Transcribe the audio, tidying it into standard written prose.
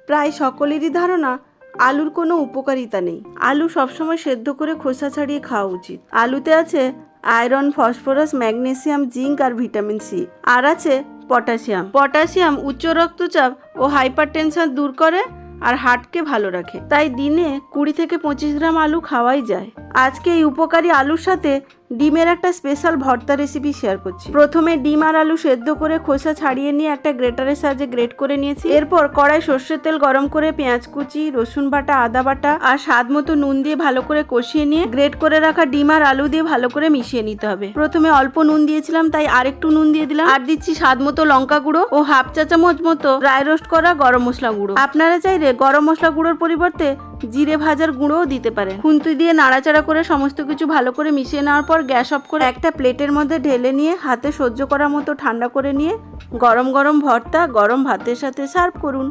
প্রায় সকলেরই ধারণা আলুর কোনো উপকারিতা নেই। আলু সবসময় সেদ্ধ করে খোসা ছাড়িয়ে খাওয়া উচিত। আলুতে আছে আয়রন, ফসফরাস, ম্যাগনেসিয়াম, জিঙ্ক আর ভিটামিন সি। আর আছে পটাশিয়াম উচ্চ রক্তচাপ ও হাইপারটেনশন দূর করে আর হার্টকে ভালো রাখে। তাই দিনে 20 থেকে 25 গ্রাম আলু খাওয়াই যায়। আজকে এই উপকারী আলুর সাথে ডিমের একটা স্পেশাল ভর্তা রেসিপি শেয়ার করছি। প্রথমে ডিম আর আলু সেদ্ধ করে খোসা ছাড়িয়ে নিয়ে একটা গ্রেটারের সাহায্যে গ্রেট করে নিয়েছি। এরপর কড়াই সর্ষের তেল গরম করে পেঁয়াজ কুচি, রসুন বাটা, আদা বাটা আর স্বাদ মতো নুন দিয়ে ভালো করে কষিয়ে নিয়ে গ্রেট করে রাখা ডিম আর আলু দিয়ে ভালো করে মিশিয়ে নিতে হবে। প্রথমে অল্প নুন দিয়েছিলাম, তাই আরেকটু নুন দিয়ে দিলাম। আর দিচ্ছি স্বাদ মতো লঙ্কা গুঁড়ো ও হাফ চা চামচ মতো ড্রাই রোস্ট করা গরম মশলা গুঁড়ো। আপনারা চাইলে গরম মশলা গুঁড়োর পরিবর্তে জিরে ভাজার গুঁড়োও দিতে পারেন। খুন্তি দিয়ে নাড়াচাড়া করে সমস্ত কিছু ভালো করে মিশিয়ে নেওয়ার পর গ্যাস অফ করে একটা প্লেটের মধ্যে ঢেলে নিয়ে হাতে সহ্য করার মতো ঠান্ডা করে নিয়ে গরম গরম ভর্তা গরম ভাতের সাথে সার্ভ করুন।